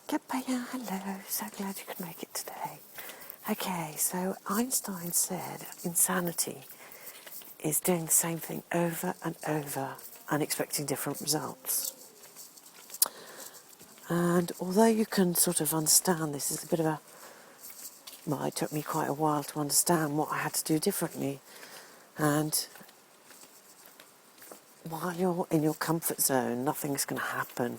Goodbye, hello, so glad you could make it today. Okay, so Einstein said insanity is doing the same thing over and over and expecting different results. And although you can sort of understand this is a bit of a, well, it took me quite a while to understand what I had to do differently. And while you're in your comfort zone, nothing's going to happen.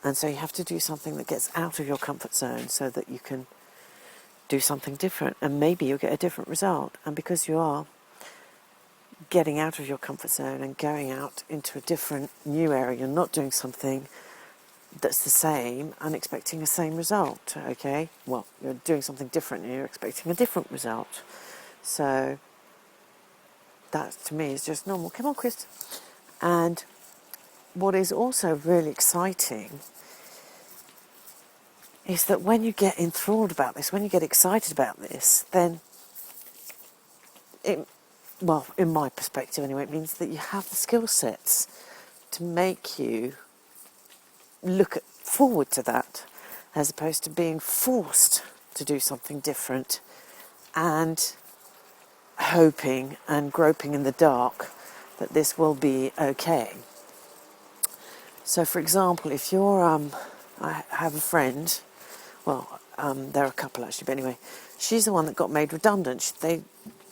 And so you have to do something that gets out of your comfort zone so that you can do something different. And maybe you'll get a different result. And because you are getting out of your comfort zone and going out into a different new area, you're not doing something that's the same and expecting the same result, okay? Well, you're doing something different and you're expecting a different result. So that, to me, is just normal. Come on, Chris. And what is also really exciting is that when you get enthralled about this, when you get excited about this, then it, well, in my perspective anyway, it means that you have the skill sets to make you look forward to that, as opposed to being forced to do something different and hoping and groping in the dark that this will be okay. So, for example, if you're, I have a friend, well, there are a couple actually, but anyway, she's the one that got made redundant.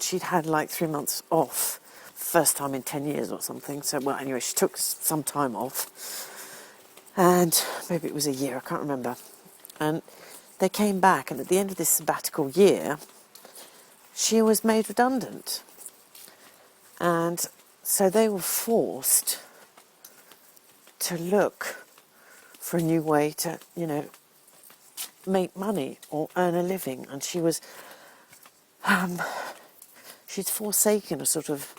She'd had like 3 months off, first time in 10 years or something. So, well, anyway, she took some time off. And maybe it was a year, I can't remember. And they came back, and at the end of this sabbatical year, she was made redundant. And so they were forced to look for a new way to, make money or earn a living. And she was, she'd forsaken a sort of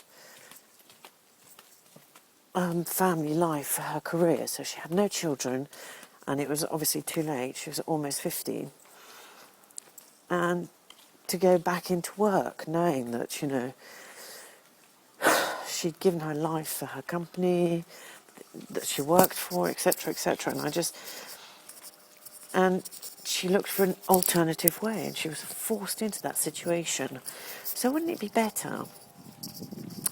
family life for her career. So she had no children, and it was obviously too late. She was almost 50. And to go back into work knowing that, she'd given her life for her company that she worked for, etc., etc. And she looked for an alternative way, and she was forced into that situation. So wouldn't it be better?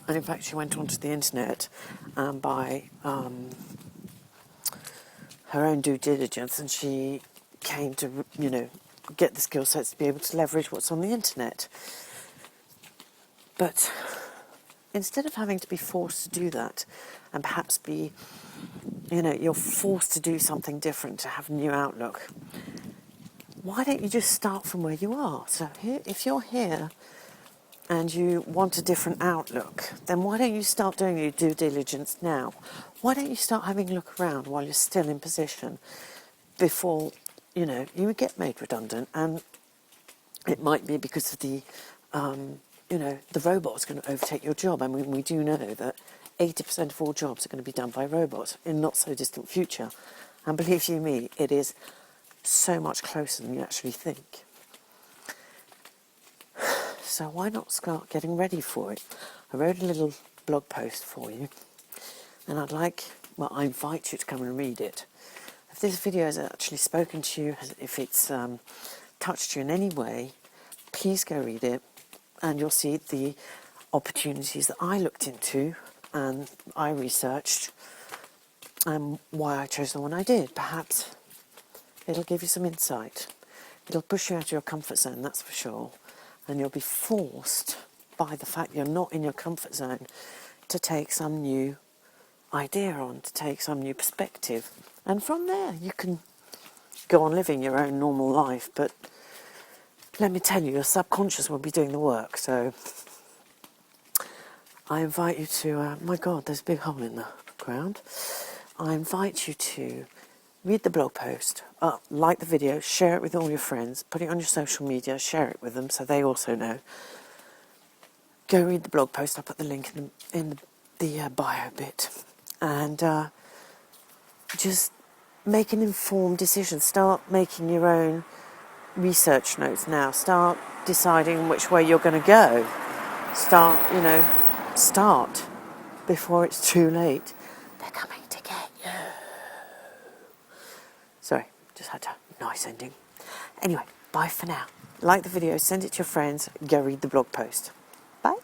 And in fact, she went onto the internet by her own due diligence, and she came to, get the skill sets to be able to leverage what's on the internet. But instead of having to be forced to do that, and perhaps be, you're forced to do something different to have a new outlook, why don't you just start from where you are? So if you're here and you want a different outlook, then why don't you start doing your due diligence now? Why don't you start having a look around while you're still in position before, you get made redundant? And it might be because of the robot's going to overtake your job. I mean, we do know that 80% of all jobs are going to be done by robots in not so distant future. And believe you me, it is so much closer than you actually think. So why not start getting ready for it? I wrote a little blog post for you, and I invite you to come and read it. If this video has actually spoken to you, if it's touched you in any way, please go read it, and you'll see the opportunities that I looked into and I researched, and why I chose the one I did. Perhaps it'll give you some insight. It'll push you out of your comfort zone, that's for sure. And you'll be forced by the fact you're not in your comfort zone to take some new idea on, to take some new perspective. And from there, you can go on living your own normal life. But let me tell you, your subconscious will be doing the work. So I invite you to, my God, there's a big hole in the ground. I invite you to read the blog post, like the video, share it with all your friends, put it on your social media, share it with them so they also know. Go read the blog post. I'll put the link in the bio bit. And just make an informed decision. Start making your own research notes now. Start deciding which way you're going to go. Start before it's too late. They're coming to get you. Sorry, just had a nice ending. Anyway, bye for now. Like the video, send it to your friends, go read the blog post. Bye.